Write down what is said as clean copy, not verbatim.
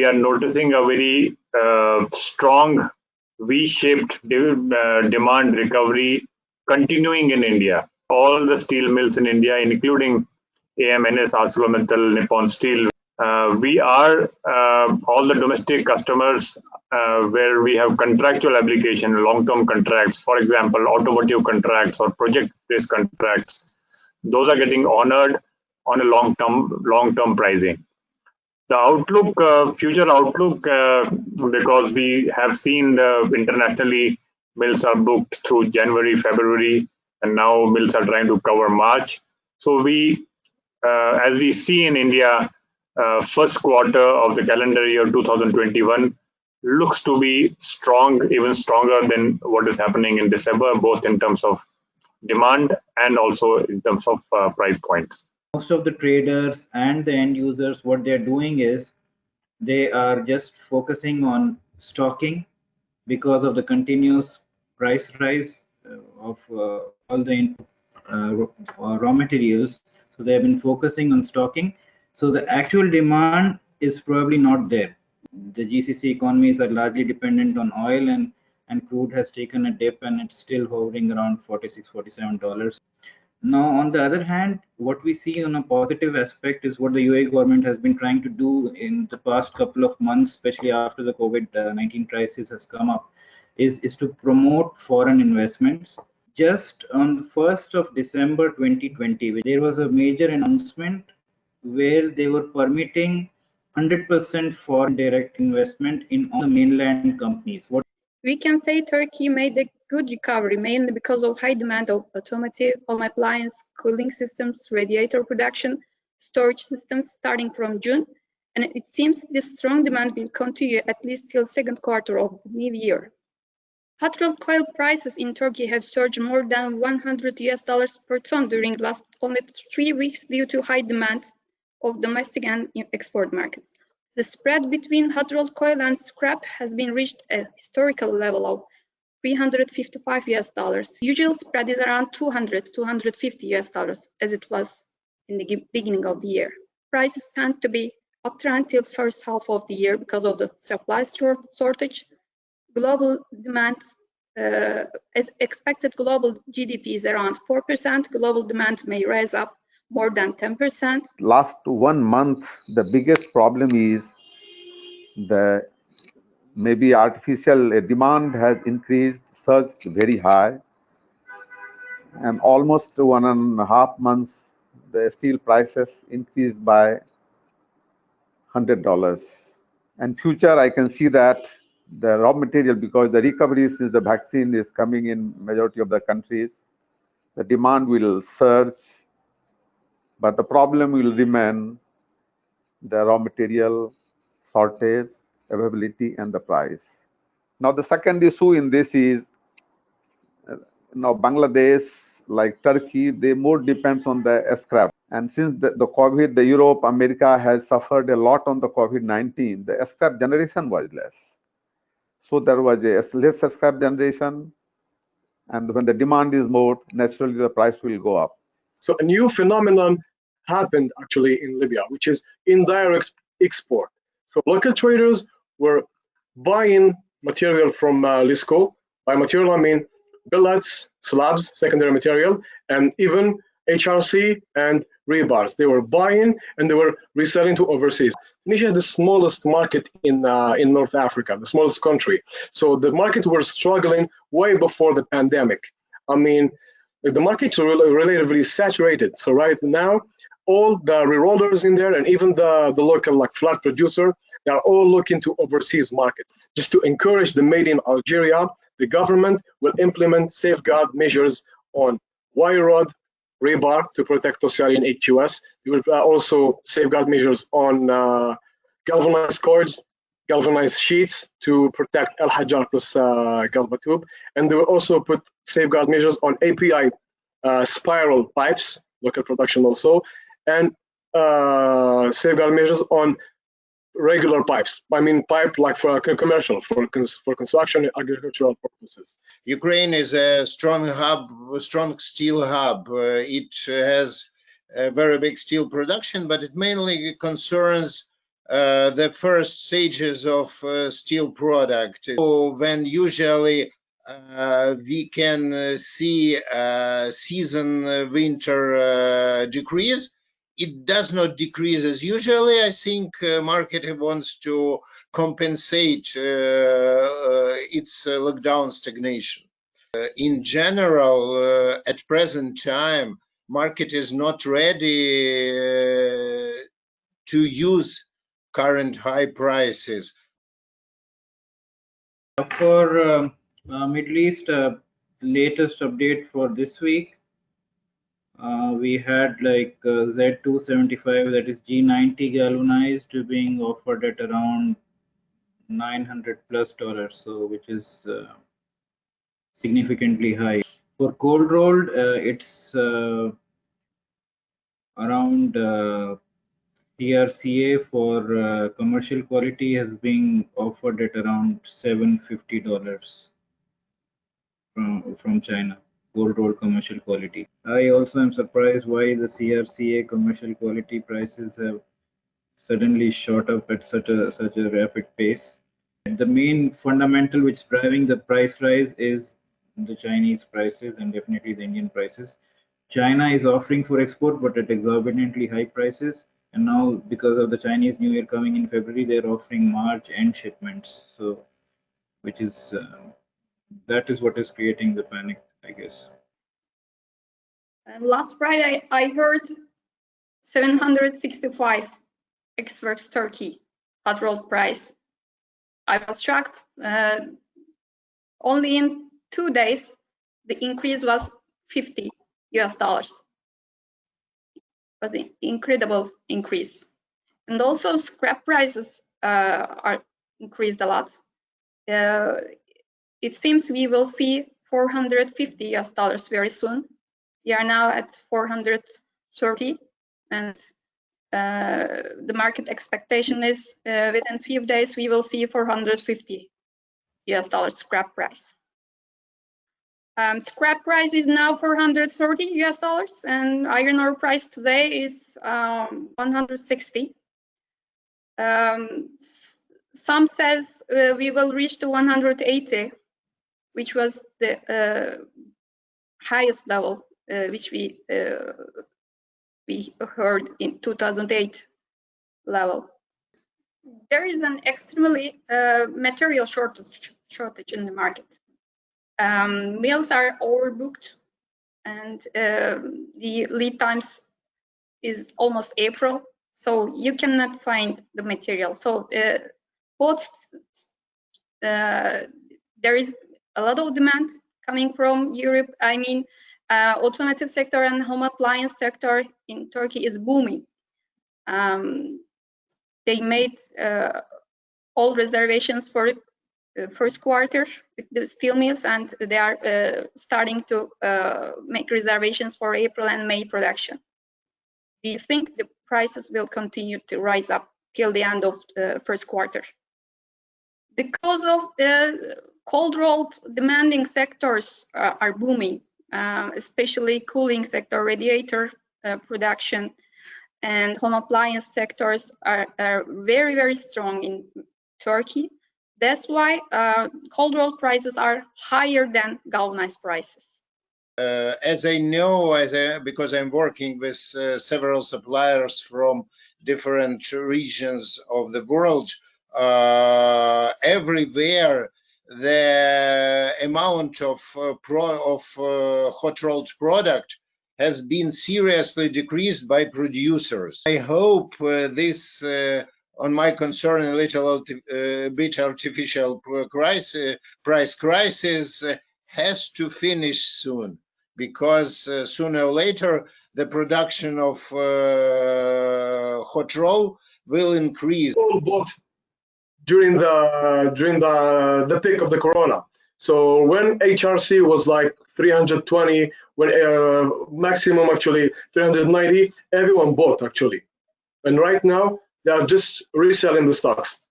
we are noticing a very strong V-shaped demand recovery continuing in India. All the steel mills in India, including AMNS, ArcelorMittal, Nippon Steel, we are all the domestic customers where we have contractual obligation, long-term contracts, for example, automotive contracts or project-based contracts. Those are getting honored on a long-term pricing. The outlook, future outlook, because we have seen internationally mills are booked through January, February, and now mills are trying to cover March. So we, as we see in India, first quarter of the calendar year 2021 looks to be strong, even stronger than what is happening in December, both in terms of demand and also in terms of price points. Most of the traders and the end users, what they're doing is they are just focusing on stocking because of the continuous price rise of all the raw materials. So they have been focusing on stocking. So the actual demand is probably not there. The GCC economies are largely dependent on oil, and crude has taken a dip and it's still hovering around $46, $47. Now, on the other hand, what we see on a positive aspect is what the UAE government has been trying to do in the past couple of months, especially after the COVID-19 crisis has come up, is to promote foreign investments. Just on the 1st of December 2020, there was a major announcement where they were permitting 100% foreign direct investment in all the mainland companies. We can say Turkey made a good recovery, mainly because of high demand of automotive, home appliance, cooling systems, radiator production, storage systems starting from June, and it seems this strong demand will continue at least till second quarter of the new year. Hot rolled coil prices in Turkey have surged more than $100 per ton during last only 3 weeks due to high demand of domestic and export markets. The spread between hot rolled coil and scrap has been reached a historical level of $355. Usual spread is around $250 as it was in the beginning of the year. Prices tend to be up until first half of the year because of the supply shortage. Global demand, as expected, global GDP is around 4%. Global demand may rise up more than 10%. Last 1 month, the biggest problem is the maybe artificial demand has increased, surged very high, and almost 1.5 months, the steel prices increased by $100. And future, I can see that the raw material, because the recovery since the vaccine is coming in majority of the countries, the demand will surge, but the problem will remain the raw material shortage, availability, and the price. Now, the second issue in this is now Bangladesh, like Turkey, they more depends on the scrap. And since the COVID, the Europe, America has suffered a lot on the COVID-19, the scrap generation was less. So there was a less scrap generation, and when the demand is more, naturally the price will go up. So a new phenomenon happened actually in Libya, which is indirect export. So local traders were buying material from Lisco. By material, I mean billets, slabs, secondary material, and even HRC and rebars. They were buying and they were reselling to overseas. Tunisia is the smallest market in North Africa, the smallest country. So the market was struggling way before the pandemic. I mean, the market's relatively saturated. So right now, all the rerollers in there and even the local like flat producer, they are all looking to overseas markets. Just to encourage the made in Algeria, the government will implement safeguard measures on wire rod, rebar to protect Australian AQS. There will also safeguard measures on galvanized coils, galvanized sheets to protect El Hajjar plus Galva tube. And they will also put safeguard measures on API spiral pipes, local production also, and safeguard measures on regular pipes. I mean, pipe like for commercial, for construction and agricultural purposes. Ukraine is a strong hub, a strong steel hub. It has a very big steel production, but it mainly concerns the first stages of steel product. So when usually we can see season winter decrease, it does not decrease as usually. I think market wants to compensate its lockdown stagnation. In general, at present time, market is not ready to use current high prices. For Middle East, latest update for this week, we had like Z275, that is G90 galvanized, being offered at around $900+, so which is significantly high. For cold rolled, it's around CRCA for commercial quality has been offered at around $750 from China, cold rolled commercial quality. I also am surprised why the CRCA commercial quality prices have suddenly shot up at such a rapid pace. The main fundamental which is driving the price rise is the Chinese prices and definitely the Indian prices. China is offering for export but at exorbitantly high prices, and now because of the Chinese New Year coming in February, they're offering March end shipments. So, which is that is what is creating the panic, I guess. And last Friday, I heard 765 ex-works Turkey hot rolled price. I was shocked. Only in 2 days, the increase was $50. It was an incredible increase. And also scrap prices are increased a lot. It seems we will see $450 very soon. We are now at 430, and the market expectation is within 5 days we will see $450 scrap price. Scrap price is now $430, and iron ore price today is 160. Some says we will reach to 180, which was the highest level which we heard in 2008 level. There is an extremely material shortage in the market. Mills are overbooked, and the lead times is almost April, so you cannot find the material. So both there is a lot of demand coming from Europe. I mean, automotive sector and home appliance sector in Turkey is booming. They made all reservations for first quarter with the steel mills, and they are starting to make reservations for April and May production. We think the prices will continue to rise up till the end of the first quarter. Because of the cold rolled demanding sectors are booming, especially cooling sector, radiator production, and home appliance sectors are very, very strong in Turkey. That's why cold rolled prices are higher than galvanized prices. As I know, because I'm working with several suppliers from different regions of the world, everywhere the amount of hot rolled product has been seriously decreased by producers. I hope this, on my concern, a little bit artificial price crisis has to finish soon, because sooner or later the production of hot roll will increase. During the peak of the corona. So when HRC was like 320, when maximum actually 390, everyone bought actually. And right now they are just reselling the stocks.